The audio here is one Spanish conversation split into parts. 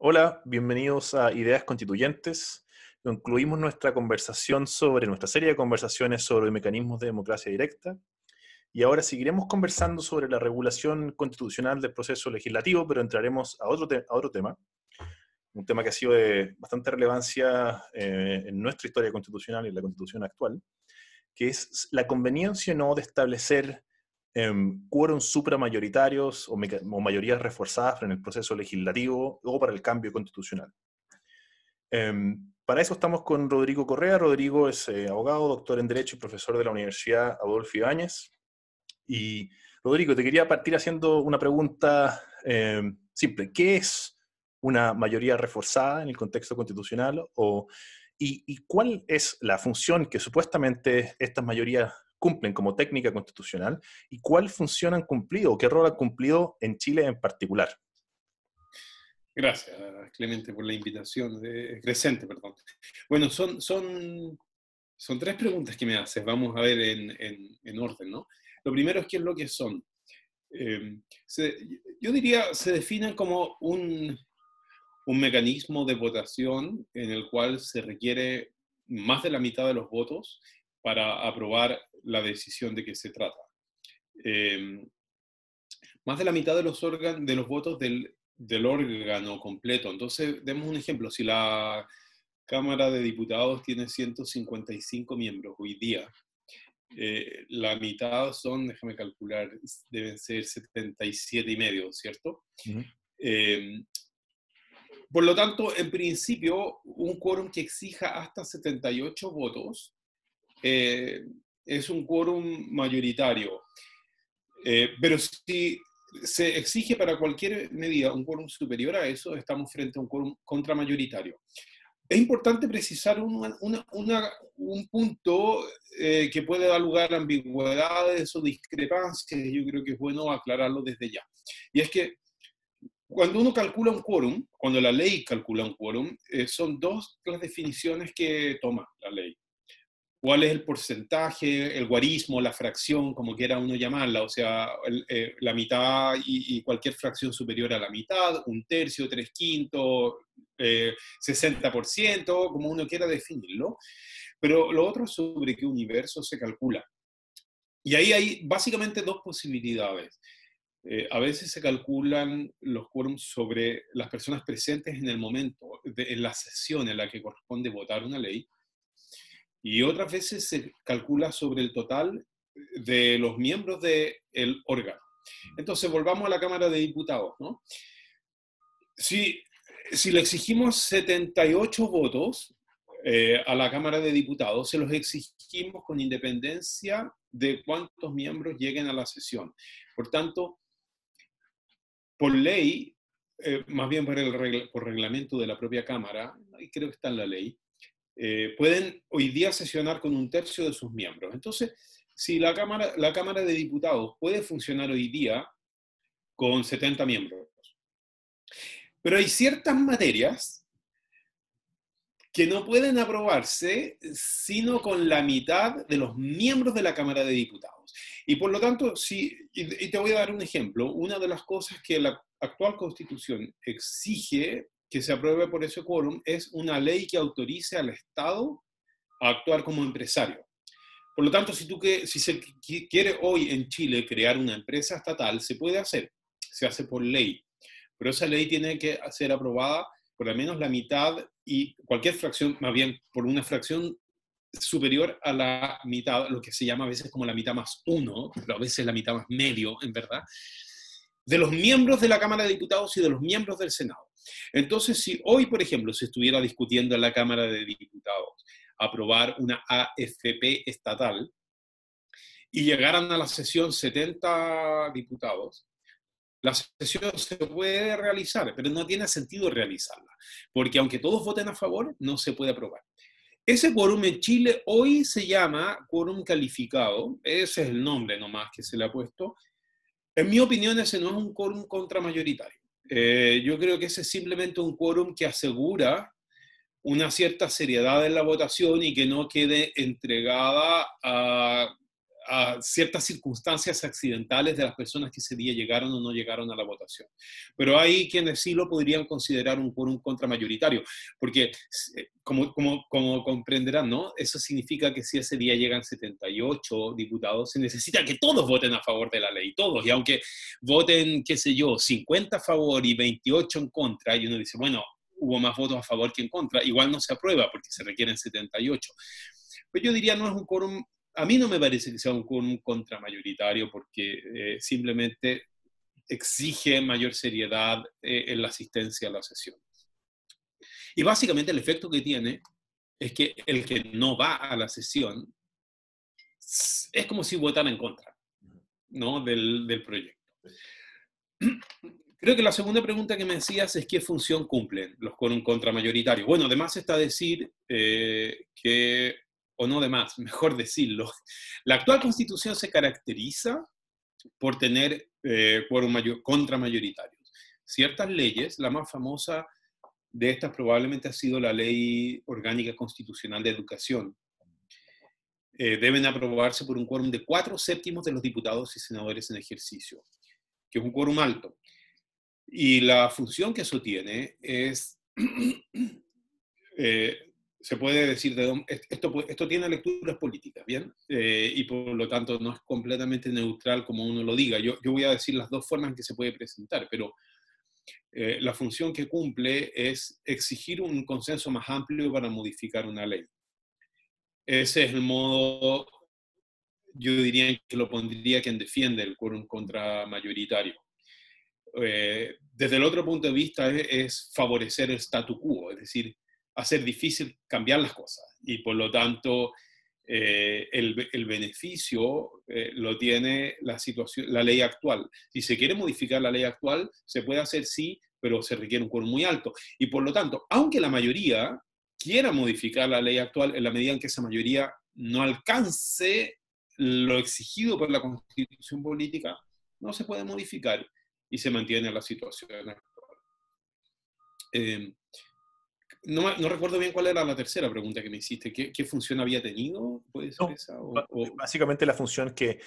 Hola, bienvenidos a Ideas Constituyentes. Concluimos nuestra conversación sobre nuestra serie de conversaciones sobre mecanismos de democracia directa y ahora seguiremos conversando sobre la regulación constitucional del proceso legislativo, pero entraremos a otro tema, un tema que ha sido de bastante relevancia en nuestra historia constitucional y en la constitución actual, que es la conveniencia o no de establecer quórum supramayoritarios o mayorías reforzadas en el proceso legislativo o para el cambio constitucional. Para eso estamos con Rodrigo Correa. Rodrigo es abogado, doctor en Derecho y profesor de la Universidad Adolfo Ibáñez. Y Rodrigo, te quería partir haciendo una pregunta simple. ¿Qué es una mayoría reforzada en el contexto constitucional? ¿Y cuál es la función que supuestamente estas mayorías cumplen como técnica constitucional? ¿Y cuál función han cumplido o qué rol han cumplido en Chile en particular? Gracias, Clemente, por la invitación, Crescente, perdón. Bueno, son tres preguntas que me haces, vamos a ver en orden, ¿no? Lo primero es qué es lo que son. Yo diría, se definen como un mecanismo de votación en el cual se requiere más de la mitad de los votos para aprobar la decisión de que se trata. Más de la mitad de los votos del órgano completo. Entonces, demos un ejemplo. Si la Cámara de Diputados tiene 155 miembros hoy día, la mitad son, déjame calcular, deben ser 77 y medio, ¿cierto? Uh-huh. Por lo tanto, en principio, un quórum que exija hasta 78 votos es un quórum mayoritario. Pero si se exige para cualquier medida un quórum superior a eso, estamos frente a un quórum contramayoritario. Es importante precisar un punto que puede dar lugar a ambigüedades o discrepancias, y yo creo que es bueno aclararlo desde ya. Y es que cuando uno calcula un quórum, cuando la ley calcula un quórum, son dos las definiciones que toma la ley. ¿Cuál es el porcentaje, el guarismo, la fracción, como quiera uno llamarla? O sea, la mitad y cualquier fracción superior a la mitad, un tercio, tres quintos, 60%, como uno quiera definirlo. Pero lo otro es sobre qué universo se calcula. Y ahí hay básicamente dos posibilidades. A veces se calculan los quórums sobre las personas presentes en el momento, en la sesión en la que corresponde votar una ley, y otras veces se calcula sobre el total de los miembros del órgano. Entonces, volvamos a la Cámara de Diputados, ¿no? Si le exigimos 78 votos a la Cámara de Diputados, se los exigimos con independencia de cuántos miembros lleguen a la sesión. Por tanto, por ley, más bien por reglamento de la propia Cámara, y creo que está en la ley, pueden hoy día sesionar con un tercio de sus miembros. Entonces, si la Cámara de Diputados puede funcionar hoy día con 70 miembros, pero hay ciertas materias que no pueden aprobarse sino con la mitad de los miembros de la Cámara de Diputados. Y por lo tanto, y te voy a dar un ejemplo, una de las cosas que la actual Constitución exige que se apruebe por ese quórum es una ley que autorice al Estado a actuar como empresario. Por lo tanto, si se quiere hoy en Chile crear una empresa estatal, se puede hacer, se hace por ley, pero esa ley tiene que ser aprobada por al menos la mitad y cualquier fracción, más bien por una fracción superior a la mitad, lo que se llama a veces como la mitad más uno, pero a veces la mitad más medio, en verdad, de los miembros de la Cámara de Diputados y de los miembros del Senado. Entonces, si hoy, por ejemplo, se estuviera discutiendo en la Cámara de Diputados aprobar una AFP estatal y llegaran a la sesión 70 diputados, la sesión se puede realizar, pero no tiene sentido realizarla, porque aunque todos voten a favor, no se puede aprobar. Ese quórum en Chile hoy se llama quórum calificado, ese es el nombre nomás que se le ha puesto. En mi opinión, ese no es un quórum contramayoritario. Yo creo que ese es simplemente un quórum que asegura una cierta seriedad en la votación y que no quede entregada a ciertas circunstancias accidentales de las personas que ese día llegaron o no llegaron a la votación. Pero hay quienes sí lo podrían considerar un quórum contramayoritario, porque como comprenderán, ¿no? Eso significa que si ese día llegan 78 diputados, se necesita que todos voten a favor de la ley, todos, y aunque voten, qué sé yo, 50 a favor y 28 en contra, y uno dice, bueno, hubo más votos a favor que en contra, igual no se aprueba porque se requieren 78. Pues yo diría, no es un quórum. A mí no me parece que sea un quórum contramayoritario porque simplemente exige mayor seriedad en la asistencia a la sesión. Y básicamente el efecto que tiene es que el que no va a la sesión es como si votara en contra, ¿no? del proyecto. Creo que la segunda pregunta que me decías es qué función cumplen los quórum contramayoritarios. Bueno, además está decir que, o no de más, mejor decirlo, la actual Constitución se caracteriza por tener quórum contramayoritarios. Ciertas leyes, la más famosa de estas probablemente ha sido la Ley Orgánica Constitucional de Educación, deben aprobarse por un quórum de 4/7 de los diputados y senadores en ejercicio, que es un quórum alto. Y la función que eso tiene es, se puede decir, esto tiene lecturas políticas, ¿bien? Y por lo tanto no es completamente neutral como uno lo diga. Yo voy a decir las dos formas en que se puede presentar, pero la función que cumple es exigir un consenso más amplio para modificar una ley. Ese es el modo, yo diría que lo pondría quien defiende el quórum contramayoritario. Desde el otro punto de vista es favorecer el statu quo, es decir, hacer difícil cambiar las cosas y por lo tanto el beneficio lo tiene la ley actual. Si se quiere modificar la ley actual, se puede hacer sí, pero se requiere un quórum muy alto. Y por lo tanto, aunque la mayoría quiera modificar la ley actual, en la medida en que esa mayoría no alcance lo exigido por la Constitución política, no se puede modificar y se mantiene la situación actual. No recuerdo bien cuál era la tercera pregunta que me hiciste. ¿Qué función había tenido? ¿Puede ser esa? Básicamente la función que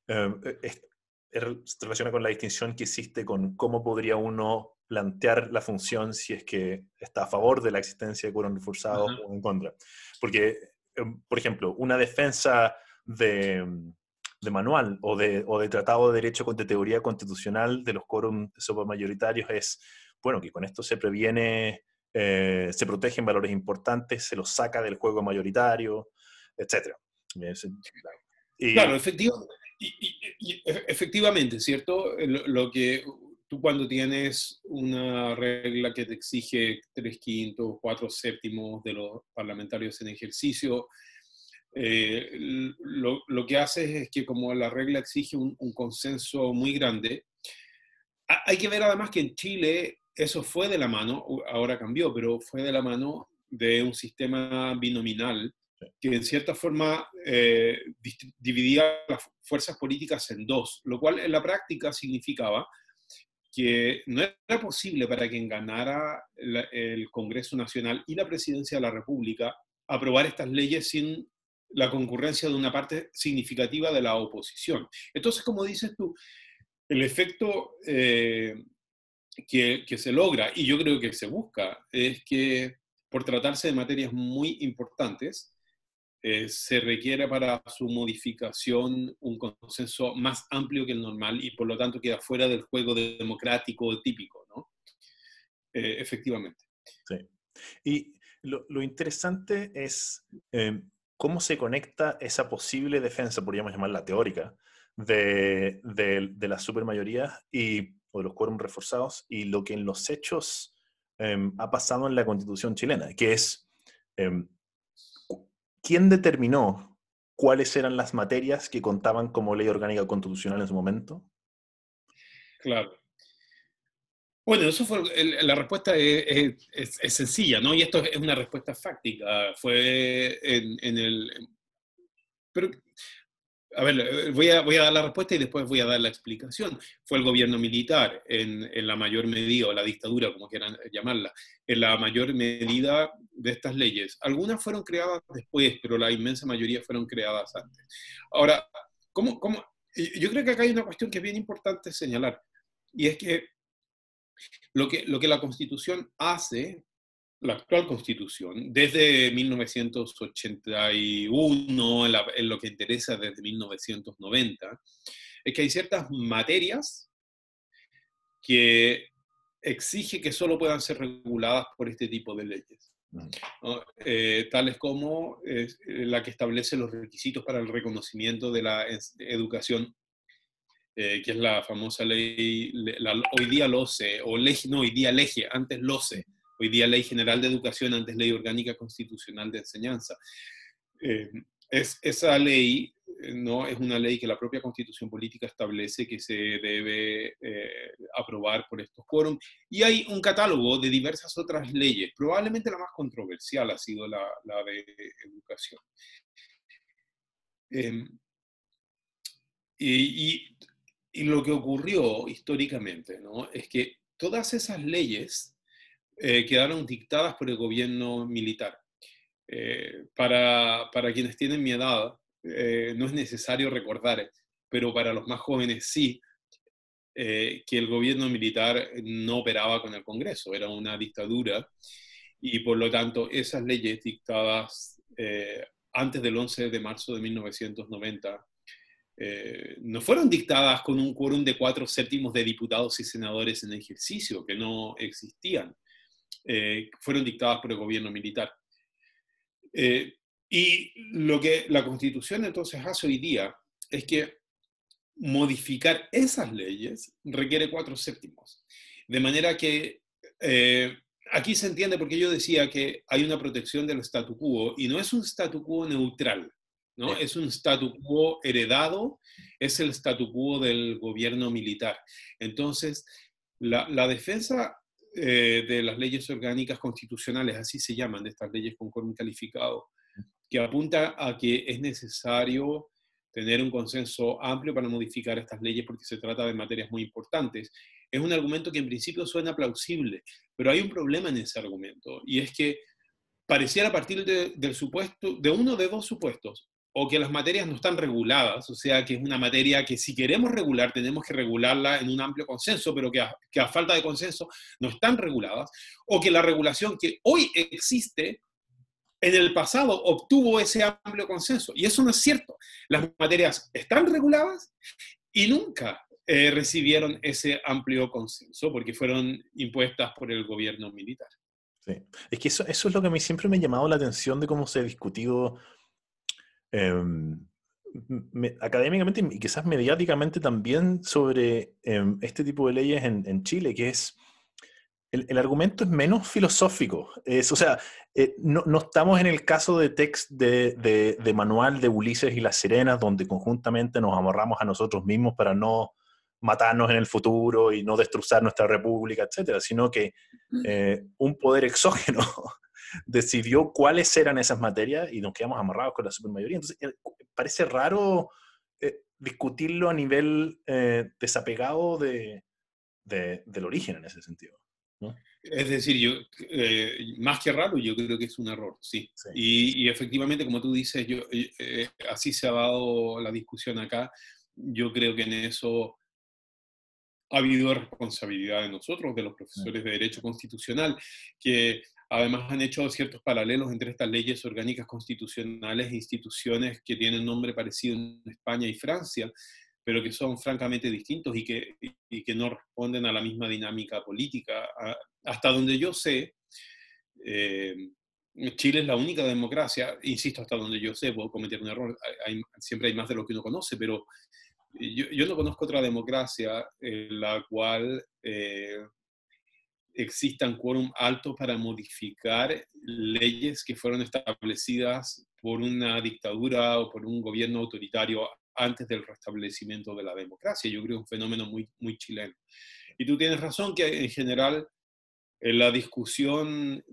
se relaciona con la distinción que existe con cómo podría uno plantear la función si es que está a favor de la existencia de quórum reforzado o en contra. Porque, por ejemplo, una defensa de manual o de tratado de derecho de teoría constitucional de los quórum supermayoritarios es, bueno, que con esto se previene, se protegen valores importantes, se los saca del juego mayoritario, etc. Claro, efectivamente, ¿cierto? Lo que tú cuando tienes una regla que te exige 3/5, 4/7 de los parlamentarios en ejercicio, lo que haces es que como la regla exige un consenso muy grande, hay que ver además que en Chile eso fue de la mano, ahora cambió, pero fue de la mano de un sistema binominal que en cierta forma dividía las fuerzas políticas en dos, lo cual en la práctica significaba que no era posible para quien ganara el Congreso Nacional y la Presidencia de la República aprobar estas leyes sin la concurrencia de una parte significativa de la oposición. Entonces, como dices tú, el efecto que se logra, y yo creo que se busca, es que por tratarse de materias muy importantes, se requiere para su modificación un consenso más amplio que el normal y por lo tanto queda fuera del juego democrático típico, ¿no? Efectivamente. Sí. Y lo interesante es cómo se conecta esa posible defensa, podríamos llamarla teórica, de las supermayorías o de los quórum reforzados y lo que en los hechos ha pasado en la Constitución chilena, que es ¿quién determinó cuáles eran las materias que contaban como ley orgánica constitucional en su momento? Claro. Bueno, eso fue, la respuesta es sencilla, ¿no? Y esto es una respuesta fáctica. Fue pero, a ver, voy a dar la respuesta y después voy a dar la explicación. Fue el gobierno militar en la mayor medida, o la dictadura, como quieran llamarla, en la mayor medida de estas leyes. Algunas fueron creadas después, pero la inmensa mayoría fueron creadas antes. Ahora, Yo creo que acá hay una cuestión que es bien importante señalar, y es que lo que la Constitución hace, la actual Constitución, desde 1981, en lo que interesa desde 1990, es que hay ciertas materias que exige que solo puedan ser reguladas por este tipo de leyes, ¿no? Tales como la que establece los requisitos para el reconocimiento de la educación, que es la famosa ley, hoy día LOCE, o ley, no, hoy día LEGE, antes LOCE, hoy día Ley General de Educación, antes Ley Orgánica Constitucional de Enseñanza. Esa ley, no es una ley que la propia Constitución Política establece que se debe aprobar por estos quórum, y hay un catálogo de diversas otras leyes. Probablemente la más controversial ha sido la de educación. Y lo que ocurrió históricamente, ¿no?, es que todas esas leyes quedaron dictadas por el gobierno militar. Para quienes tienen mi edad, no es necesario recordar, pero para los más jóvenes sí, que el gobierno militar no operaba con el Congreso, era una dictadura, y por lo tanto esas leyes dictadas antes del 11 de marzo de 1990 no fueron dictadas con un quórum de 4/7 de diputados y senadores en ejercicio, que no existían. Fueron dictadas por el gobierno militar. Y lo que la Constitución entonces hace hoy día es que modificar esas leyes requiere 4/7. De manera que aquí se entiende por qué yo decía que hay una protección del statu quo, y no es un statu quo neutral, ¿no? Es un statu quo heredado, es el statu quo del gobierno militar. Entonces, la defensa de las leyes orgánicas constitucionales, así se llaman, de estas leyes con quórum calificado, que apunta a que es necesario tener un consenso amplio para modificar estas leyes porque se trata de materias muy importantes. Es un argumento que en principio suena plausible, pero hay un problema en ese argumento, y es que pareciera partir del supuesto, de uno de dos supuestos: o que las materias no están reguladas, o sea, que es una materia que si queremos regular, tenemos que regularla en un amplio consenso, pero que a falta de consenso no están reguladas, o que la regulación que hoy existe en el pasado obtuvo ese amplio consenso. Y eso no es cierto. Las materias están reguladas y nunca recibieron ese amplio consenso porque fueron impuestas por el gobierno militar. Sí. Es que eso es lo que a mí siempre me ha llamado la atención de cómo se ha discutido académicamente y quizás mediáticamente también sobre este tipo de leyes en Chile, que es el argumento es menos filosófico. O sea, no estamos en el caso de text de manual de Ulises y las Sirenas, donde conjuntamente nos amarramos a nosotros mismos para no matarnos en el futuro y no destrozar nuestra república, etcétera, sino que un poder exógeno decidió cuáles eran esas materias y nos quedamos amarrados con la supermayoría. Entonces, parece raro discutirlo a nivel desapegado del origen en ese sentido, ¿no? Es decir, más que raro, yo creo que es un error, sí. Sí. Y efectivamente, como tú dices, así se ha dado la discusión acá. Yo creo que en eso ha habido responsabilidad de nosotros, de los profesores de Derecho Constitucional, que además han hecho ciertos paralelos entre estas leyes orgánicas constitucionales e instituciones que tienen nombre parecido en España y Francia, pero que son francamente distintos y que no responden a la misma dinámica política. Hasta donde yo sé, Chile es la única democracia, insisto, hasta donde yo sé, puedo cometer un error, siempre hay más de lo que uno conoce, pero yo no conozco otra democracia en la cual existan quórum altos para modificar leyes que fueron establecidas por una dictadura o por un gobierno autoritario antes del restablecimiento de la democracia. Yo creo que es un fenómeno muy, muy chileno. Y tú tienes razón que en general en la discusión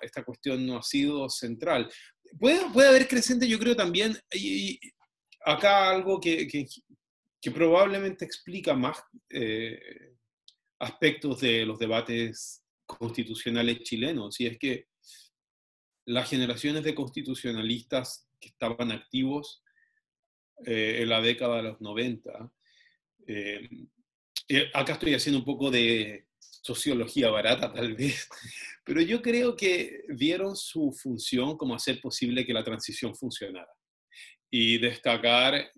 esta cuestión no ha sido central. Puede haber creciente, yo creo también, y acá algo que probablemente explica más aspectos de los debates constitucionales chilenos, y es que las generaciones de constitucionalistas que estaban activos en la década de los 90. Eh, Acá estoy haciendo un poco de sociología barata, tal vez, pero yo creo que vieron su función como hacer posible que la transición funcionara y destacar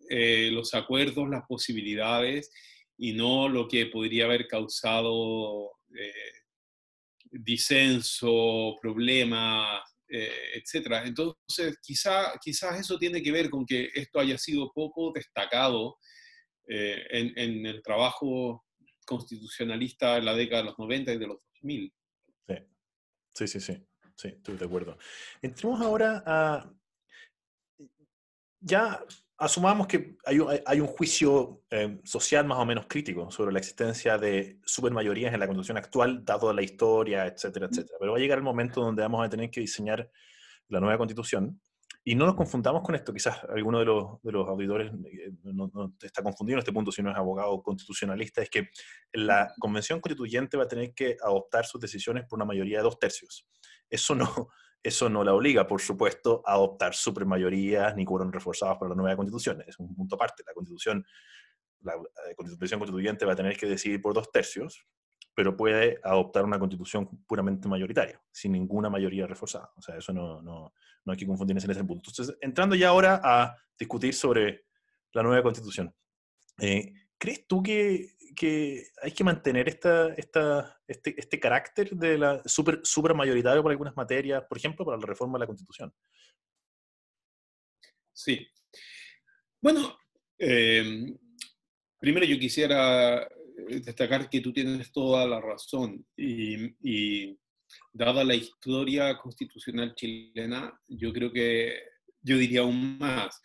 los acuerdos, las posibilidades y no lo que podría haber causado disenso, problemas, etcétera. Entonces, quizás eso tiene que ver con que esto haya sido poco destacado en el trabajo constitucionalista en la década de los 90 y de los 2000. Sí, sí, sí, sí, sí, estoy de acuerdo. Entremos ahora a... Ya asumamos que hay un juicio social más o menos crítico sobre la existencia de supermayorías en la Constitución actual, dado la historia, etcétera, etcétera. Pero va a llegar el momento donde vamos a tener que diseñar la nueva Constitución. Y no nos confundamos con esto, quizás alguno de los auditores no está confundido en este punto si no es abogado constitucionalista, es que la Convención Constituyente va a tener que adoptar sus decisiones por una mayoría de 2/3. Eso no la obliga, por supuesto, a adoptar supermayorías ni quórum reforzados para la nueva Constitución. Es un punto aparte. La Constitución Constituyente va a tener que decidir por 2/3, pero puede adoptar una Constitución puramente mayoritaria, sin ninguna mayoría reforzada. O sea, eso no hay que confundirse en ese punto. Entonces, entrando ya ahora a discutir sobre la nueva Constitución. ¿Crees tú que hay que mantener este carácter de la super mayoritario para algunas materias, por ejemplo, para la reforma de la Constitución? Sí. Bueno, primero yo quisiera destacar que tú tienes toda la razón y dada la historia constitucional chilena, yo creo que yo diría aún más.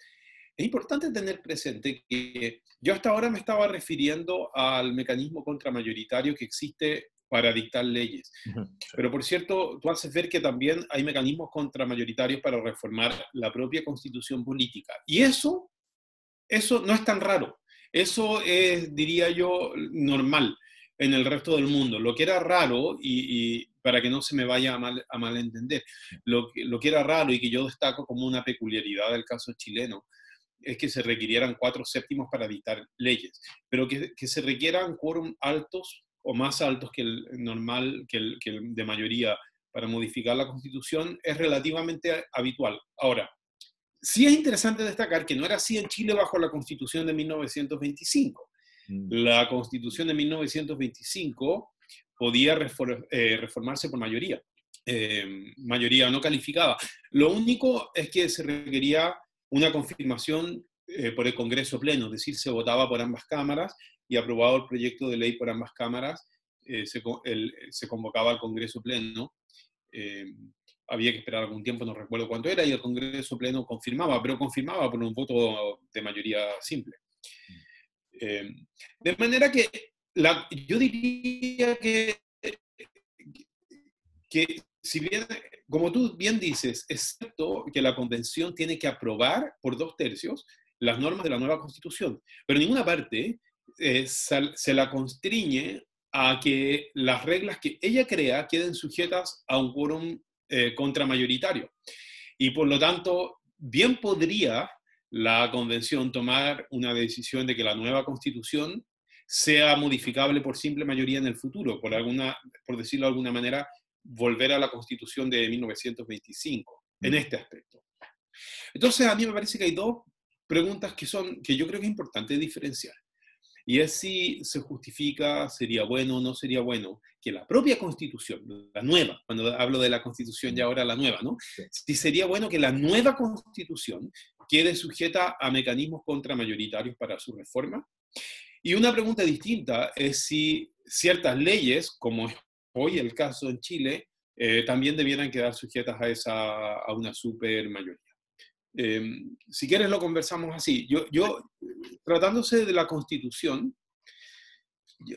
Es importante tener presente que yo hasta ahora me estaba refiriendo al mecanismo contramayoritario que existe para dictar leyes. Sí. Pero por cierto, tú haces ver que también hay mecanismos contramayoritarios para reformar la propia constitución política. Y eso no es tan raro. Eso es, diría yo, normal en el resto del mundo. Lo que era raro, y para que no se me vaya a malentender, lo que era raro y que yo destaco como una peculiaridad del caso chileno, es que se requirieran 4/7 para dictar leyes, pero que se requieran quórum altos o más altos que el normal, que el de mayoría para modificar la Constitución es relativamente habitual. Ahora, sí es interesante destacar que no era así en Chile bajo la Constitución de 1925. La Constitución de 1925 podía reformarse por mayoría, mayoría no calificada. Lo único es que se requería una confirmación por el Congreso Pleno, es decir, se votaba por ambas cámaras y aprobado el proyecto de ley por ambas cámaras, se convocaba al Congreso Pleno. Había que esperar algún tiempo, no recuerdo cuánto era, y el Congreso Pleno confirmaba, pero confirmaba por un voto de mayoría simple. De manera que yo diría que si bien, como tú bien dices, es cierto que la convención tiene que aprobar por 2/3 las normas de la nueva constitución, pero en ninguna parte se la constriñe a que las reglas que ella crea queden sujetas a un quórum contramayoritario. Y por lo tanto, bien podría la convención tomar una decisión de que la nueva constitución sea modificable por simple mayoría en el futuro, por decirlo de alguna manera, volver a la Constitución de 1925 en este aspecto. Entonces, a mí me parece que hay dos preguntas que yo creo que es importante diferenciar. Y es si se justifica, sería bueno o no sería bueno, que la propia Constitución, la nueva, cuando hablo de la Constitución y ahora la nueva, ¿no? Sí. Si sería bueno que la nueva Constitución quede sujeta a mecanismos contramayoritarios para su reforma. Y una pregunta distinta es si ciertas leyes, como es hoy el caso en Chile, también debieran quedar sujetas a una supermayoría. Si quieres lo conversamos así. Tratándose de la Constitución,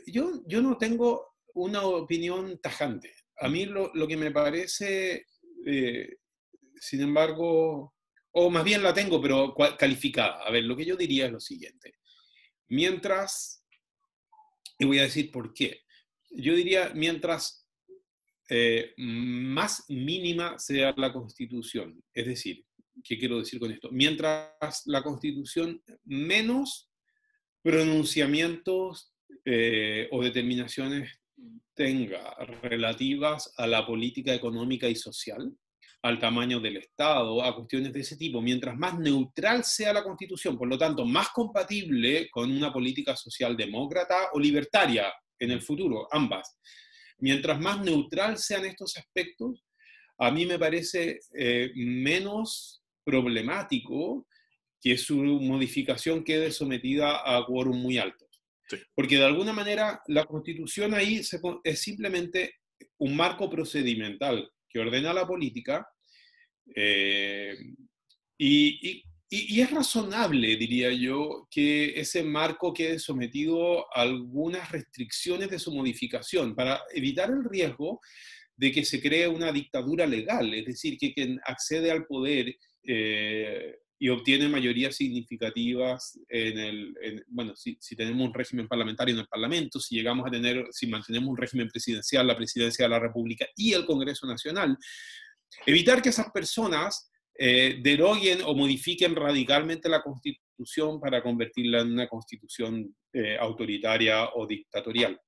yo no tengo una opinión tajante. A mí lo que me parece, sin embargo, o más bien la tengo, pero calificada. A ver, lo que yo diría es lo siguiente. Y voy a decir por qué. Yo diría, mientras más mínima sea la Constitución, es decir, ¿Qué quiero decir con esto? Mientras la Constitución menos pronunciamientos o determinaciones tenga relativas a la política económica y social, al tamaño del Estado, a cuestiones de ese tipo, mientras más neutral sea la Constitución, por lo tanto, más compatible con una política social demócrata o libertaria en el futuro, ambas. Mientras más neutral sean estos aspectos, a mí me parece menos problemático que su modificación quede sometida a quórum muy altos. Sí. Porque de alguna manera la Constitución ahí es simplemente un marco procedimental que ordena la política y es razonable, diría yo, que ese marco quede sometido a algunas restricciones de su modificación para evitar el riesgo de que se cree una dictadura legal, es decir, que quien accede al poder y obtiene mayorías significativas bueno, si tenemos un régimen parlamentario en el Parlamento, si mantenemos un régimen presidencial, la presidencia de la República y el Congreso Nacional, evitar que esas personas deroguen o modifiquen radicalmente la Constitución para convertirla en una Constitución autoritaria o dictatorial.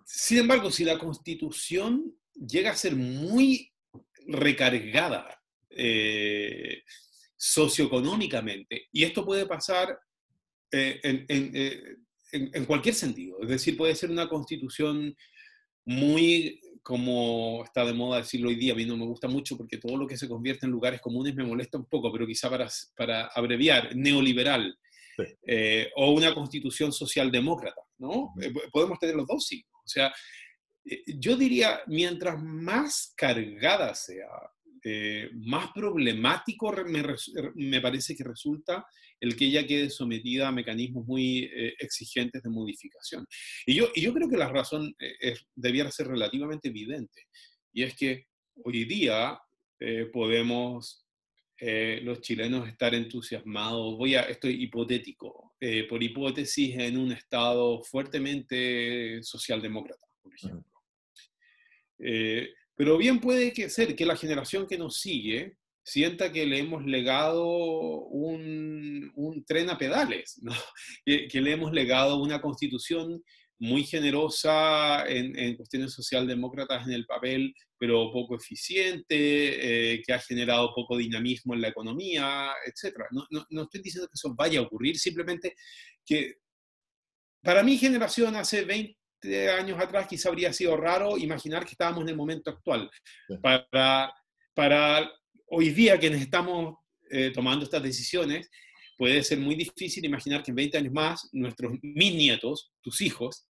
Sin embargo, si la Constitución llega a ser muy recargada socioeconómicamente, y esto puede pasar en cualquier sentido, es decir, puede ser una Constitución muy, como está de moda decirlo hoy día, a mí no me gusta mucho porque todo lo que se convierte en lugares comunes me molesta un poco, pero quizá para abreviar, neoliberal, Sí. o una constitución socialdemócrata, ¿no? Podemos tener los dos signos. O sea, yo diría, mientras más cargada sea, más problemático me parece que resulta el que ella quede sometida a mecanismos muy exigentes de modificación. Y yo creo que la razón debiera ser relativamente evidente, y es que hoy día podemos los chilenos estar entusiasmados, esto es hipotético, por hipótesis en un estado fuertemente socialdemócrata, por ejemplo. Pero bien puede ser que la generación que nos sigue sienta que le hemos legado un tren a pedales, ¿no? Que le hemos legado una constitución muy generosa en cuestiones socialdemócratas en el papel, pero poco eficiente, que ha generado poco dinamismo en la economía, etc. No estoy diciendo que eso vaya a ocurrir, simplemente que para mi generación hace 20 años atrás quizá habría sido raro imaginar que estábamos en el momento actual. Sí. Para hoy día quienes estamos tomando estas decisiones, puede ser muy difícil imaginar que en 20 años más mis nietos, tus hijos,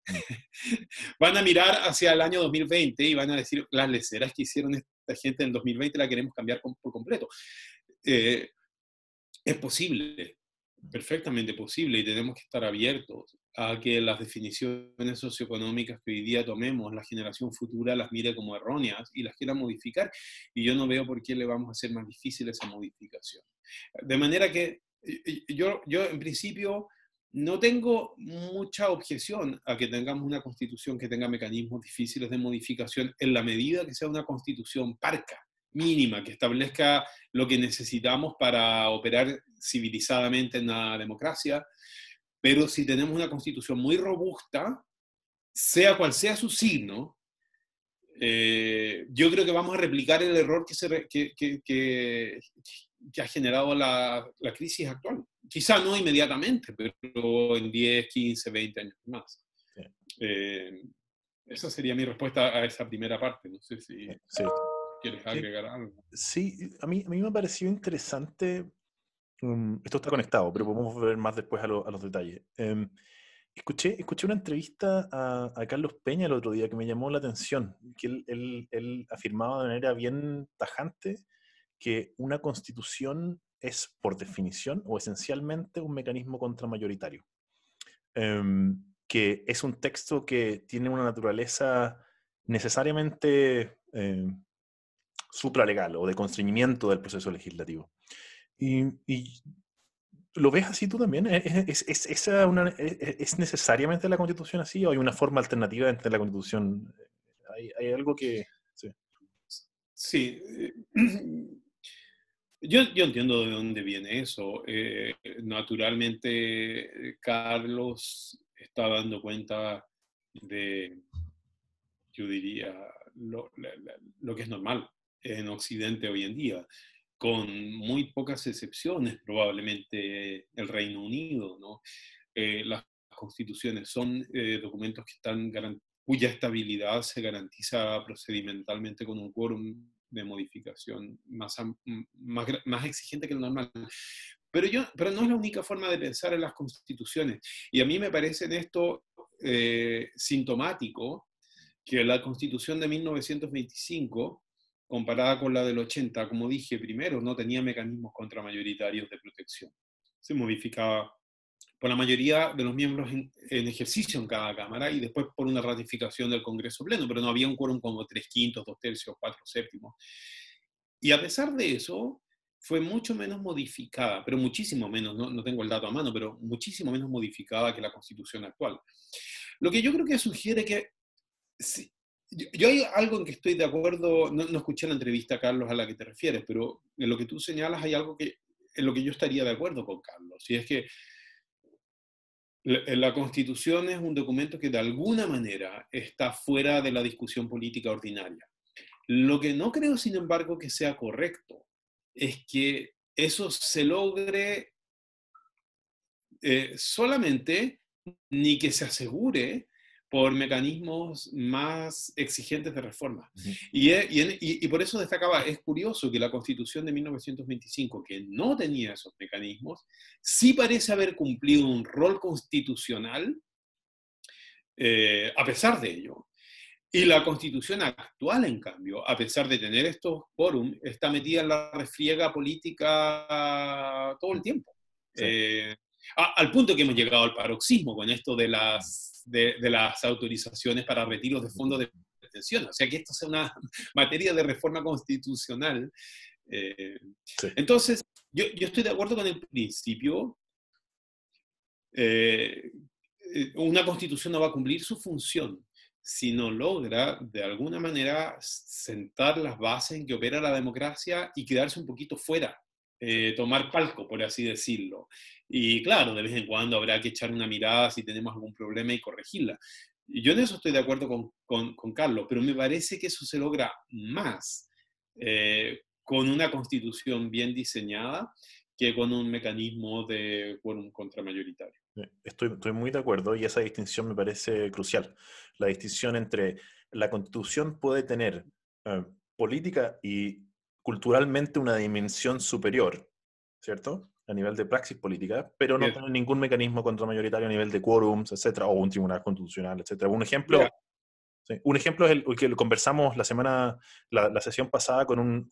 van a mirar hacia el año 2020 y van a decir, las leceras que hicieron esta gente en 2020 la queremos cambiar por completo. Es posible, perfectamente posible, y tenemos que estar abiertos a que las definiciones socioeconómicas que hoy día tomemos, la generación futura las mire como erróneas y las quiera modificar, y yo no veo por qué le vamos a hacer más difícil esa modificación. De manera que yo en principio no tengo mucha objeción a que tengamos una constitución que tenga mecanismos difíciles de modificación en la medida que sea una constitución parca, mínima, que establezca lo que necesitamos para operar civilizadamente en la democracia, pero si tenemos una constitución muy robusta, sea cual sea su signo, yo creo que vamos a replicar el error que ha generado la crisis actual. Quizá no inmediatamente, pero en 10, 15, 20 años más. Sí. Esa sería mi respuesta a esa primera parte. No sé si quieres agregar algo. Sí, a mí me pareció interesante. Esto está conectado, pero podemos ver más después a los detalles. Escuché una entrevista a Carlos Peña el otro día que me llamó la atención, que él afirmaba de manera bien tajante que una constitución es, por definición o esencialmente, un mecanismo contramayoritario. Que es un texto que tiene una naturaleza necesariamente supralegal o de constreñimiento del proceso legislativo. Y ¿lo ves así tú también? ¿Es necesariamente la Constitución así o hay una forma alternativa entre la Constitución? ¿Hay algo que...? Sí. Sí, yo entiendo de dónde viene eso. Naturalmente, Carlos está dando cuenta de, yo diría, lo que es normal en Occidente hoy en día, con muy pocas excepciones, probablemente el Reino Unido, ¿no? Las constituciones son documentos que están cuya estabilidad se garantiza procedimentalmente con un quórum de modificación más exigente que el normal. Pero no es la única forma de pensar en las constituciones. Y a mí me parece en esto sintomático que la Constitución de 1925, comparada con la del 80, como dije primero, no tenía mecanismos contramayoritarios de protección. Se modificaba por la mayoría de los miembros en ejercicio en cada Cámara y después por una ratificación del Congreso Pleno, pero no había un quórum como 3/5, 2/3, 4/7. Y a pesar de eso, fue mucho menos modificada, pero muchísimo menos, no tengo el dato a mano, pero muchísimo menos modificada que la Constitución actual. Lo que yo creo que sugiere que sí, yo hay algo en que estoy de acuerdo, no escuché la entrevista, Carlos, a la que te refieres, pero en lo que tú señalas hay algo en lo que yo estaría de acuerdo con Carlos, y es que la Constitución es un documento que de alguna manera está fuera de la discusión política ordinaria. Lo que no creo, sin embargo, que sea correcto es que eso se logre solamente ni que se asegure por mecanismos más exigentes de reforma. Ujú. Y por eso destacaba, es curioso que la Constitución de 1925, que no tenía esos mecanismos, sí parece haber cumplido un rol constitucional a pesar de ello. Y la Constitución actual, en cambio, a pesar de tener estos quórum, está metida en la refriega política todo el tiempo. Sí. Al punto que hemos llegado al paroxismo con esto de las autorizaciones para retiros de fondos de pensión. O sea, que esto sea una materia de reforma constitucional. Sí. Entonces, yo estoy de acuerdo con el principio. Una constitución no va a cumplir su función si no logra, de alguna manera, sentar las bases en que opera la democracia y quedarse un poquito fuera, tomar palco, por así decirlo. Y claro, de vez en cuando habrá que echar una mirada si tenemos algún problema y corregirla. Y yo en eso estoy de acuerdo con Carlos, pero me parece que eso se logra más con una constitución bien diseñada que con un mecanismo de quórum contramayoritario. Estoy muy de acuerdo y esa distinción me parece crucial. La distinción entre la Constitución puede tener política y culturalmente una dimensión superior, ¿cierto? A nivel de praxis política, pero no tener ningún mecanismo contramayoritario a nivel de quórums, etcétera, o un tribunal constitucional, etcétera. Mira, Sí, un ejemplo es el que conversamos la sesión pasada con un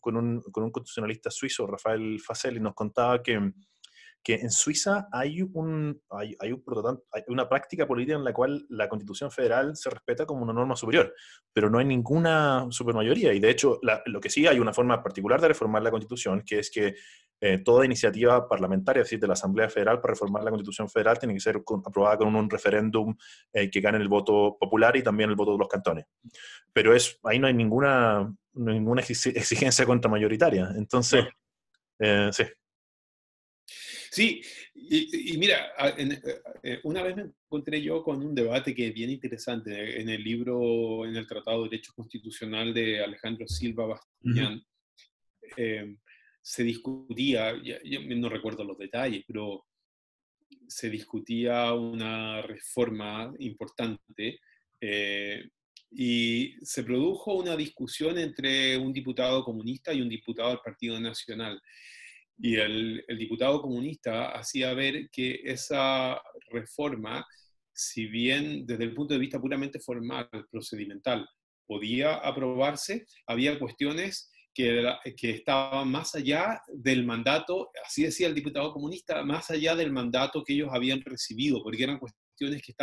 constitucionalista suizo, Rafael Fasel, y nos contaba que en Suiza hay una práctica política en la cual la Constitución Federal se respeta como una norma superior, pero no hay ninguna supermayoría. Y de hecho, lo que sí hay una forma particular de reformar la Constitución, que es que toda iniciativa parlamentaria, es decir, de la Asamblea Federal para reformar la Constitución Federal, tiene que ser aprobada con un referéndum que gane el voto popular y también el voto de los cantones. Pero ahí no hay ninguna exigencia contramayoritaria. Entonces, no. sí. Sí, y mira, una vez me encontré yo con un debate que es bien interesante en el libro, en el Tratado de Derecho Constitucional de Alejandro Silva Uh-huh. Bastián. Se discutía, yo no recuerdo los detalles, pero se discutía una reforma importante y se produjo una discusión entre un diputado comunista y un diputado del Partido Nacional. Y el diputado comunista hacía ver que esa reforma, si bien desde el punto de vista puramente formal, procedimental, podía aprobarse, había cuestiones que estaban más allá del mandato, así decía el diputado comunista, más allá del mandato que ellos habían recibido, porque eran cuestiones que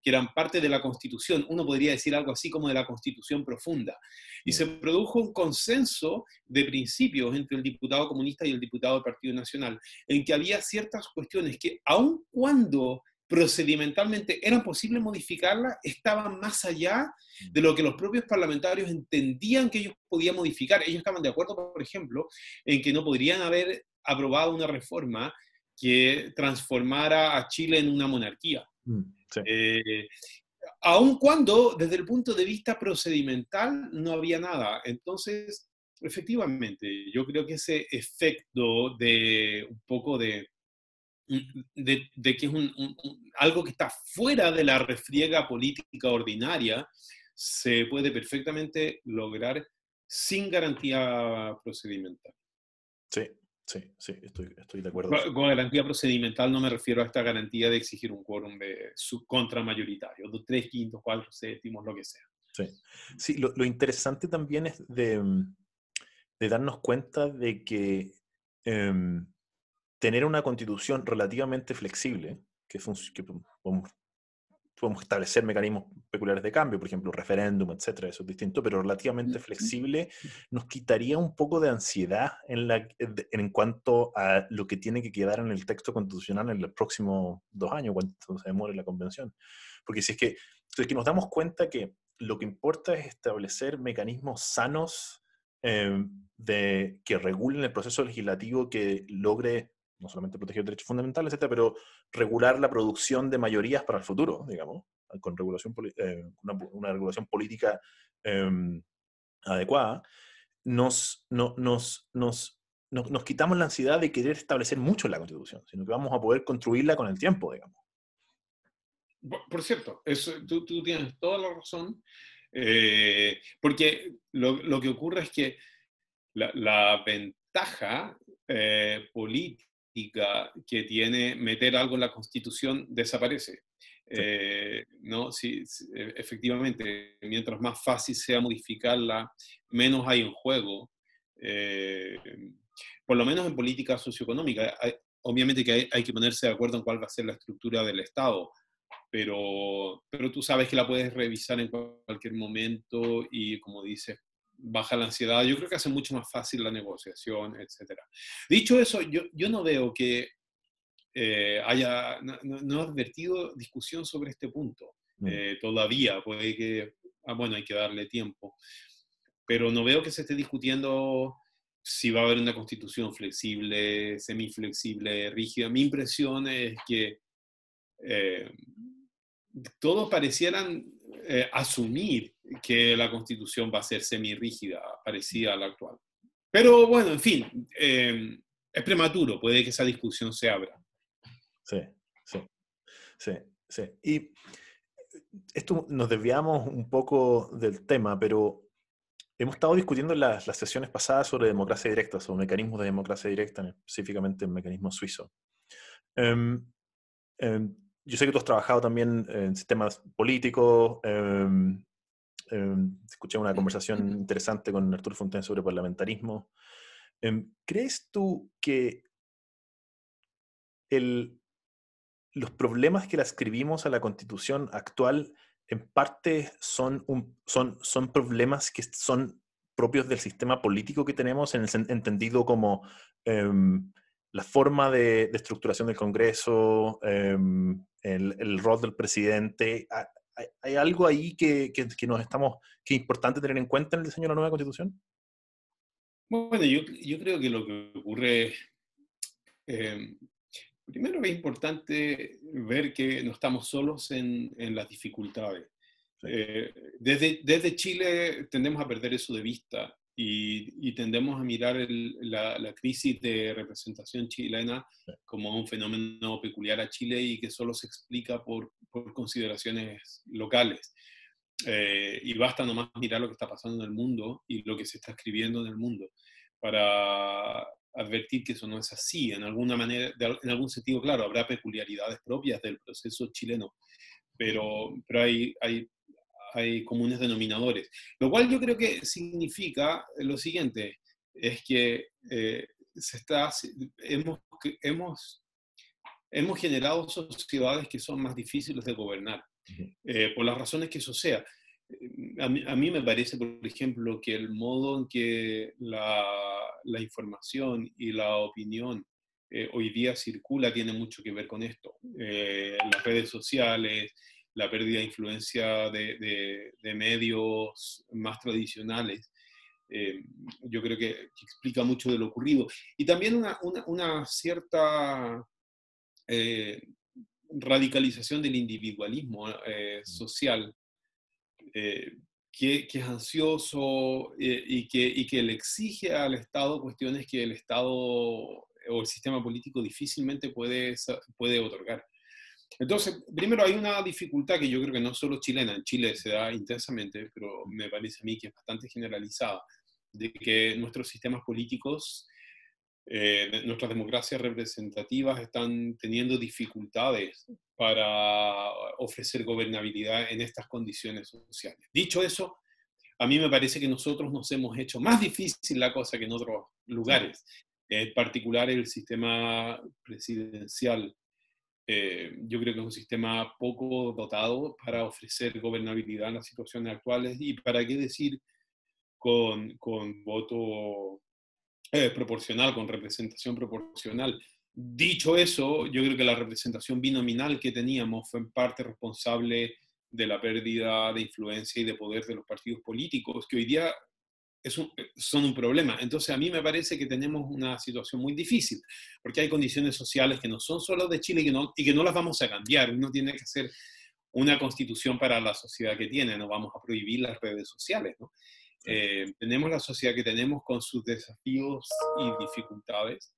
eran parte de la Constitución. Uno podría decir algo así como de la Constitución profunda. Y se produjo un consenso de principios entre el diputado comunista y el diputado del Partido Nacional, en que había ciertas cuestiones que, aun cuando procedimentalmente era posible modificarla, estaban más allá de lo que los propios parlamentarios entendían que ellos podían modificar. Ellos estaban de acuerdo, por ejemplo, en que no podrían haber aprobado una reforma que transformara a Chile en una monarquía. Sí. Aun cuando, desde el punto de vista procedimental, no había nada. Entonces, efectivamente, yo creo que ese efecto de un poco de que es algo que está fuera de la refriega política ordinaria, se puede perfectamente lograr sin garantía procedimental. Sí, estoy de acuerdo. Con garantía procedimental no me refiero a esta garantía de exigir un quórum de contramayoritario, de 3/5, 4/7, lo que sea. Sí, lo interesante también es de darnos cuenta de que tener una constitución relativamente flexible, que podemos establecer mecanismos peculiares de cambio, por ejemplo, referéndum, etcétera, eso es distinto, pero relativamente flexible nos quitaría un poco de ansiedad en cuanto a lo que tiene que quedar en el texto constitucional en los próximos 2 años, cuando se demore la convención. Porque si es que nos damos cuenta que lo que importa es establecer mecanismos sanos que regulen el proceso legislativo, que logre no solamente proteger derechos fundamentales, etcétera, pero regular la producción de mayorías para el futuro, digamos, con una regulación política adecuada, nos quitamos la ansiedad de querer establecer mucho en la Constitución, sino que vamos a poder construirla con el tiempo, digamos. Por cierto, tú tienes toda la razón, porque lo que ocurre es que la ventaja política que tiene meter algo en la Constitución desaparece. ¿No? Efectivamente, mientras más fácil sea modificarla, menos hay en juego. Por lo menos en política socioeconómica. Obviamente que hay que ponerse de acuerdo en cuál va a ser la estructura del Estado, pero tú sabes que la puedes revisar en cualquier momento y, como dices, baja la ansiedad. Yo creo que hace mucho más fácil la negociación, etc. Dicho eso, yo no veo que no he advertido discusión sobre este punto. Todavía puede que, bueno, hay que darle tiempo, pero no veo que se esté discutiendo si va a haber una constitución flexible, semiflexible, rígida. Mi impresión es que todos parecieran asumir que la constitución va a ser semirrígida, parecida a la actual. Pero bueno, en fin, es prematuro, puede que esa discusión se abra. Sí. Y esto nos desviamos un poco del tema, pero hemos estado discutiendo en las sesiones pasadas sobre democracia directa, sobre mecanismos de democracia directa, específicamente el mecanismo suizo. Yo sé que tú has trabajado también en sistemas políticos. Escuché una conversación interesante con Arturo Fontaine sobre parlamentarismo. ¿Crees tú que los problemas que le escribimos a la Constitución actual en parte son problemas que son propios del sistema político que tenemos, entendido como la forma de estructuración del Congreso, el rol del presidente? ¿Hay algo ahí que es importante tener en cuenta en el diseño de la nueva Constitución? Bueno, yo creo que lo que ocurre, primero es importante ver que no estamos solos en las dificultades. Sí. Desde Chile tendemos a perder eso de vista y tendemos a mirar la crisis de representación chilena como un fenómeno peculiar a Chile y que solo se explica por consideraciones locales. Y basta nomás mirar lo que está pasando en el mundo y lo que se está escribiendo en el mundo para advertir que eso no es así. En alguna manera, en algún sentido, claro, habrá peculiaridades propias del proceso chileno, pero hay comunes denominadores. Lo cual yo creo que significa lo siguiente, es que hemos generado sociedades que son más difíciles de gobernar, por las razones que eso sea. A mí me parece, por ejemplo, que el modo en que la información y la opinión hoy día circula tiene mucho que ver con esto. Las redes sociales, la pérdida de influencia de medios más tradicionales, yo creo que explica mucho de lo ocurrido. Y también una cierta radicalización del individualismo social, que es ansioso y que le exige al Estado cuestiones que el Estado o el sistema político difícilmente puede otorgar. Entonces, primero hay una dificultad que yo creo que no solo chilena, en Chile se da intensamente, pero me parece a mí que es bastante generalizada, de que nuestros sistemas políticos, nuestras democracias representativas están teniendo dificultades para ofrecer gobernabilidad en estas condiciones sociales. Dicho eso, a mí me parece que nosotros nos hemos hecho más difícil la cosa que en otros lugares, en particular el sistema presidencial. Yo creo que es un sistema poco dotado para ofrecer gobernabilidad en las situaciones actuales y para qué decir con voto proporcional, con representación proporcional. Dicho eso, yo creo que la representación binominal que teníamos fue en parte responsable de la pérdida de influencia y de poder de los partidos políticos, que hoy día son un problema. Entonces a mí me parece que tenemos una situación muy difícil, porque hay condiciones sociales que no son solo de Chile y que no las vamos a cambiar. Uno tiene que hacer una constitución para la sociedad que tiene, no vamos a prohibir las redes sociales, ¿no? Tenemos la sociedad que tenemos con sus desafíos y dificultades,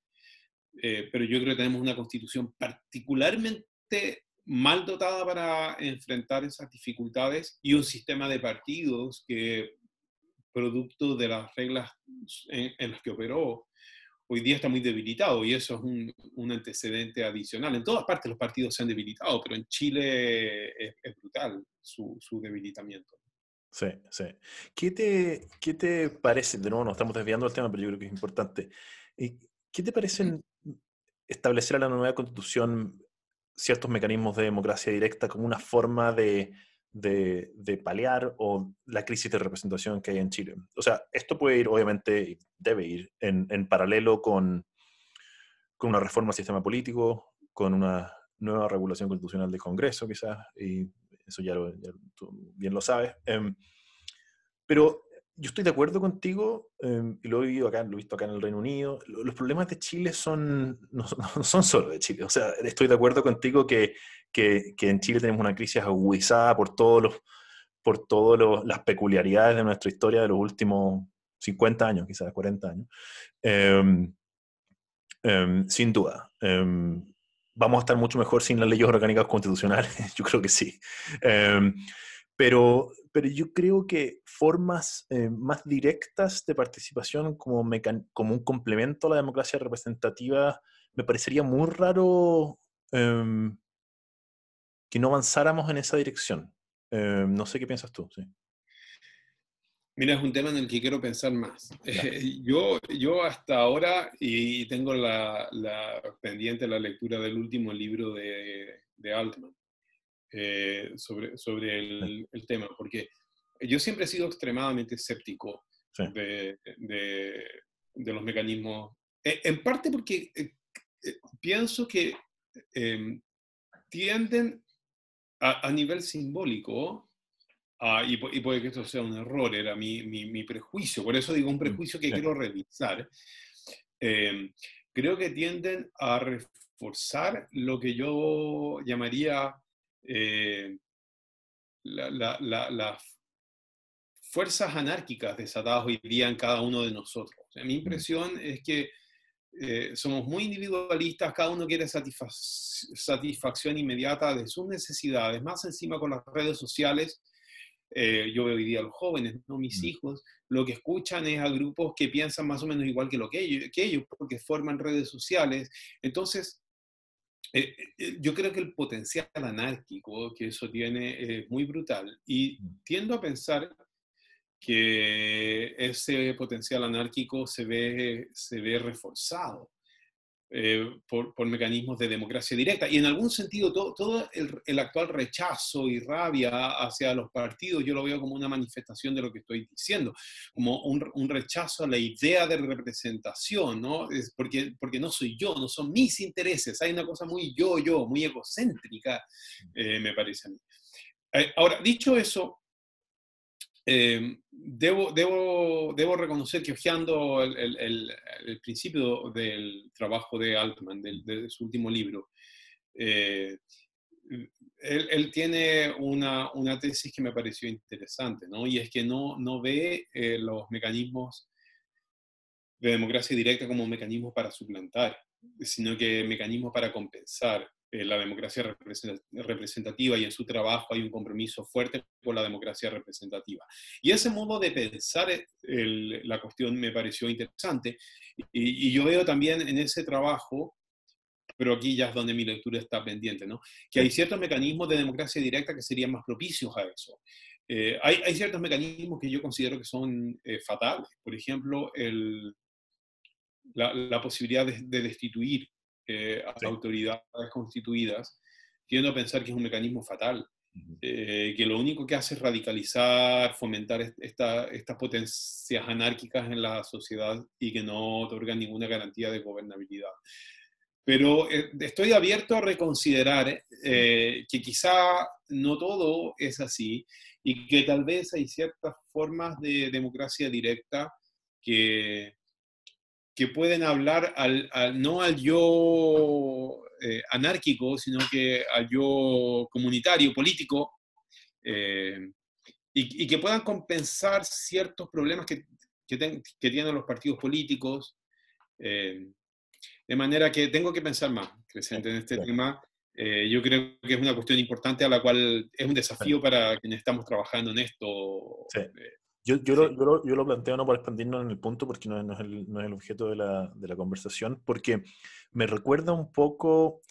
pero yo creo que tenemos una constitución particularmente mal dotada para enfrentar esas dificultades y un sistema de partidos que, producto de las reglas en las que operó, hoy día está muy debilitado y eso es un antecedente adicional. En todas partes los partidos se han debilitado, pero en Chile es brutal su debilitamiento. Sí, sí. ¿Qué te parece? De nuevo, nos estamos desviando del tema, pero yo creo que es importante. ¿Qué te parece establecer a la nueva constitución ciertos mecanismos de democracia directa como una forma de paliar o la crisis de representación que hay en Chile? O sea, esto puede ir, obviamente, y debe ir en paralelo con una reforma al sistema político, con una nueva regulación constitucional del Congreso, quizás, y eso ya tú bien lo sabes. Pero yo estoy de acuerdo contigo, y lo he vivido acá, lo he visto acá en el Reino Unido. Los problemas de Chile no son solo de Chile. O sea, estoy de acuerdo contigo que en Chile tenemos una crisis agudizada por todas las peculiaridades de nuestra historia de los últimos 50 años, quizás 40 años. Sin duda. Vamos a estar mucho mejor sin las leyes orgánicas constitucionales, yo creo que sí. Pero yo creo que formas más directas de participación como un complemento a la democracia representativa, me parecería muy raro que no avanzáramos en esa dirección. No sé qué piensas tú. Sí. Mira, es un tema en el que quiero pensar más. Ya. Yo hasta ahora, y tengo pendiente la lectura del último libro de Altman sobre el tema, porque yo siempre he sido extremadamente escéptico Sí. de los mecanismos, en parte porque pienso que tienden a nivel simbólico. Y puede que esto sea un error, era mi prejuicio, por eso digo un prejuicio que Sí. quiero revisar. Creo que tienden a reforzar lo que yo llamaría las fuerzas anárquicas desatadas hoy día en cada uno de nosotros. O sea, mi impresión es que somos muy individualistas, cada uno quiere satisfacción inmediata de sus necesidades, más encima con las redes sociales. Yo veo hoy día a los jóvenes, ¿no? Mis hijos, lo que escuchan es a grupos que piensan más o menos igual que ellos porque forman redes sociales. Entonces, yo creo que el potencial anárquico que eso tiene es muy brutal y tiendo a pensar que ese potencial anárquico se ve reforzado por mecanismos de democracia directa. Y en algún sentido, todo el actual rechazo y rabia hacia los partidos, yo lo veo como una manifestación de lo que estoy diciendo, como un rechazo a la idea de representación, ¿no? Porque no soy yo, no son mis intereses. Hay una cosa muy yo, muy egocéntrica, me parece a mí. Ahora, dicho eso, debo reconocer que hojeando el principio del trabajo de Altman, de su último libro, eh, él tiene una tesis que me pareció interesante, ¿no? Y es que no ve los mecanismos de democracia directa como mecanismos para suplantar, sino que mecanismos para compensar la democracia representativa, y en su trabajo hay un compromiso fuerte con la democracia representativa. Y ese modo de pensar la cuestión me pareció interesante, y yo veo también en ese trabajo, pero aquí ya es donde mi lectura está pendiente, ¿no? Que hay ciertos mecanismos de democracia directa que serían más propicios a eso. Hay ciertos mecanismos que yo considero que son fatales. Por ejemplo, la posibilidad de destituir Sí. autoridades constituidas, tiendo a pensar que es un mecanismo fatal, que lo único que hace es radicalizar, fomentar estas potencias anárquicas en la sociedad y que no otorgan ninguna garantía de gobernabilidad. Pero estoy abierto a reconsiderar que quizá no todo es así, y que tal vez hay ciertas formas de democracia directa que, que pueden hablar no al yo anárquico, sino que al yo comunitario, político, eh, y que puedan compensar ciertos problemas que tienen los partidos políticos. eh, de manera que tengo que pensar más, Crescente, en este Sí. tema. Yo creo que es una cuestión importante a la cual es un Sí. desafío para quienes estamos trabajando en esto. Sí. Sí. Yo lo planteo no para expandirnos en el punto, porque no es el objeto de la conversación, porque me recuerda un poco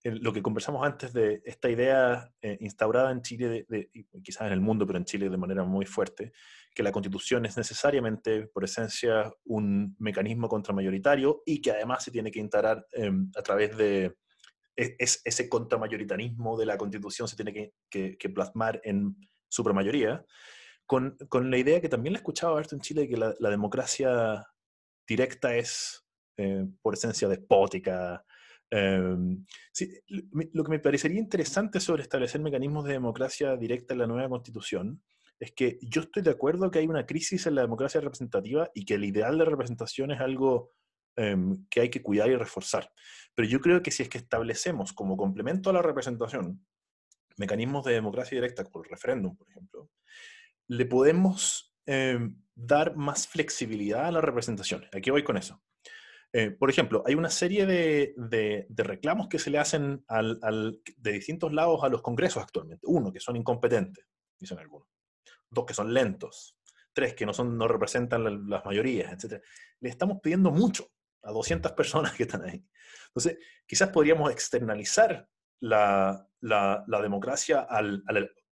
lo que conversamos antes de esta idea instaurada en Chile, y quizás en el mundo, pero en Chile de manera muy fuerte, que la Constitución es necesariamente, por esencia, un mecanismo contramayoritario, y que además se tiene que instaurar a través de ese contramayoritarismo de la Constitución, se tiene que plasmar en supramayoría, con la idea que también la he escuchado harto en Chile, de que la democracia directa es, por esencia, despótica. Eh, sí, lo que me parecería interesante sobre establecer mecanismos de democracia directa en la nueva Constitución es que yo estoy de acuerdo que hay una crisis en la democracia representativa y que el ideal de representación es algo que hay que cuidar y reforzar. Pero yo creo que si es que establecemos como complemento a la representación mecanismos de democracia directa, como el referéndum, por ejemplo, le podemos dar más flexibilidad a la representación. ¿A qué voy con eso? Por ejemplo, hay una serie de reclamos que se le hacen de distintos lados a los congresos actualmente. Uno, que son incompetentes, dicen algunos. Dos, que son lentos. Tres, que no representan las mayorías, etc. Le estamos pidiendo mucho a 200 personas que están ahí. Entonces, quizás podríamos externalizar la democracia al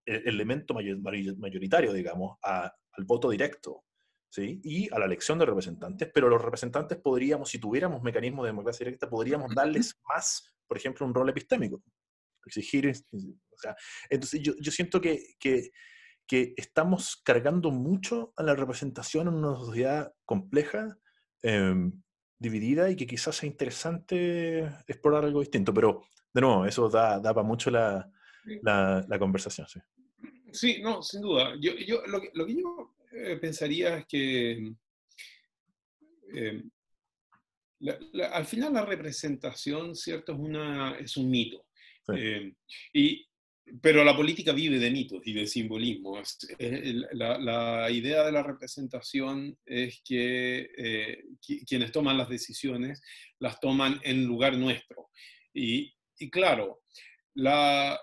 elemento mayoritario, digamos, al voto directo, ¿sí? Y a la elección de representantes, pero los representantes podríamos, si tuviéramos mecanismos de democracia directa, podríamos darles más, por ejemplo, un rol epistémico, exigir, o sea, entonces yo siento que estamos cargando mucho a la representación en una sociedad compleja, dividida, y que quizás sea interesante explorar algo distinto, pero de nuevo, eso da para mucho la conversación, sí. Sí, no, sin duda. Lo que yo pensaría es que eh, al final la representación, ¿cierto? Es un mito. Sí. Eh, y, pero la política vive de mitos y de simbolismos. La idea de la representación es que quienes toman las decisiones las toman en lugar nuestro. Y claro, la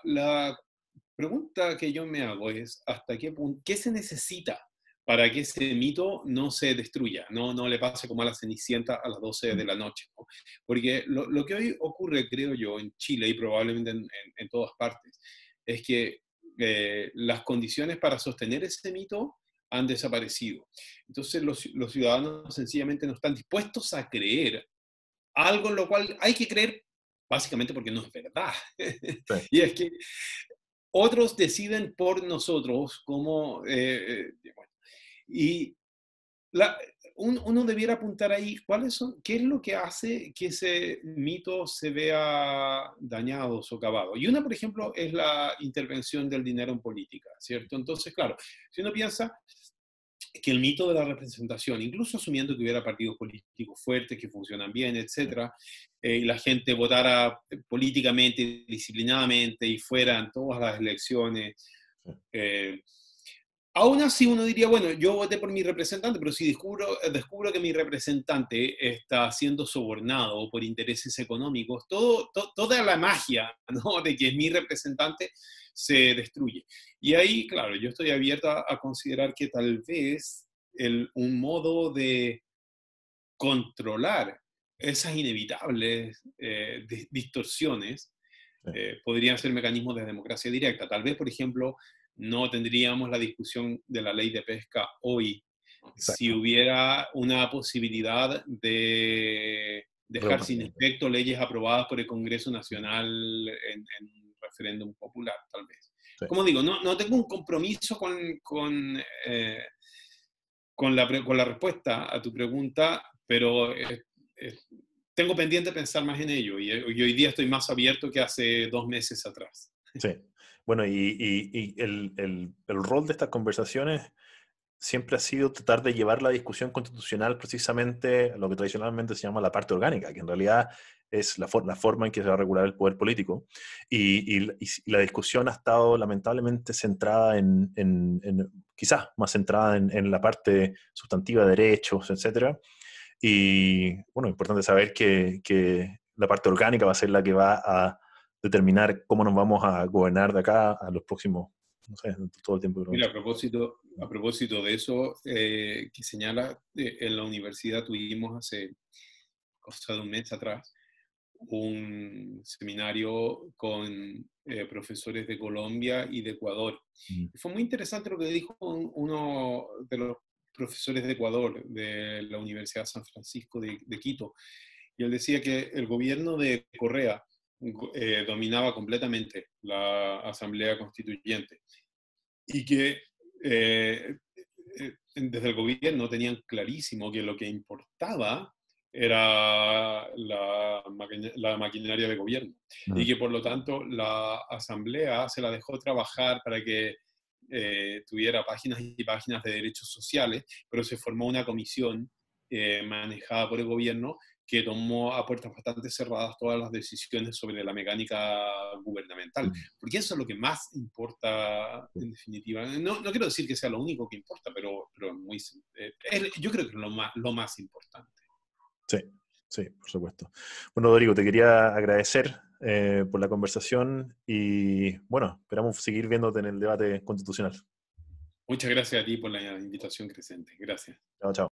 pregunta que yo me hago es, ¿hasta qué punto, qué se necesita para que ese mito no se destruya, no le pase como a la Cenicienta a las 12 de la noche, ¿no? Porque lo que hoy ocurre, creo yo, en Chile y probablemente en todas partes, es que las condiciones para sostener ese mito han desaparecido. Entonces los ciudadanos sencillamente no están dispuestos a creer algo en lo cual hay que creer, básicamente porque no es verdad. Sí, Y es que otros deciden por nosotros cómo, bueno, y la- uno debiera apuntar ahí qué es lo que hace que ese mito se vea dañado, socavado. Y una, por ejemplo, es la intervención del dinero en política, ¿cierto? Entonces, claro, si uno piensa que el mito de la representación, incluso asumiendo que hubiera partidos políticos fuertes que funcionan bien, etcétera, y la gente votara políticamente, disciplinadamente y fueran todas las elecciones, sí, eh, aún así uno diría, bueno, yo voté por mi representante, pero si descubro que mi representante está siendo sobornado por intereses económicos, toda la magia, ¿no?, de que es mi representante se destruye. Y ahí, claro, yo estoy abierto a considerar que tal vez un modo de controlar esas inevitables distorsiones sí, podrían ser mecanismos de democracia directa. Tal vez, por ejemplo, no tendríamos la discusión de la ley de pesca hoy si exacto. hubiera una posibilidad de dejar sin Reconocimiento. efecto leyes aprobadas por el Congreso Nacional en un referéndum popular, tal vez. Sí. Como digo, no tengo un compromiso con la respuesta a tu pregunta, pero eh, tengo pendiente pensar más en ello y hoy día estoy más abierto que hace 2 meses atrás. Sí. Bueno, y el rol de estas conversaciones siempre ha sido tratar de llevar la discusión constitucional precisamente a lo que tradicionalmente se llama la parte orgánica, que en realidad es la forma en que se va a regular el poder político. Y la discusión ha estado lamentablemente centrada quizás más centrada en la parte sustantiva de derechos, etcétera. Y bueno, importante saber que la parte orgánica va a ser la que va a determinar cómo nos vamos a gobernar de acá a los próximos, no sé, todo el tiempo que Mira, nos... a propósito de eso que señala, en la universidad tuvimos hace cosa de un mes atrás un seminario con profesores de Colombia y de Ecuador. Mm, Y fue muy interesante lo que dijo uno de los profesores de Ecuador de la Universidad San Francisco de Quito. Y él decía que el gobierno de Correa dominaba completamente la Asamblea Constituyente y que desde el gobierno tenían clarísimo que lo que importaba era la maquinaria de gobierno y mm, que por lo tanto la asamblea se la dejó trabajar para que tuviera páginas y páginas de derechos sociales, pero se formó una comisión manejada por el gobierno que tomó a puertas bastante cerradas todas las decisiones sobre la mecánica gubernamental, mm, porque eso es lo que más importa sí, en definitiva. No quiero decir que sea lo único que importa, pero yo creo que es lo más importante. sí, sí, por supuesto. Bueno, Rodrigo, te quería agradecer por la conversación y bueno, esperamos seguir viéndote en el debate constitucional. Muchas gracias a ti por la invitación, Crescente. Gracias. Chao, chao.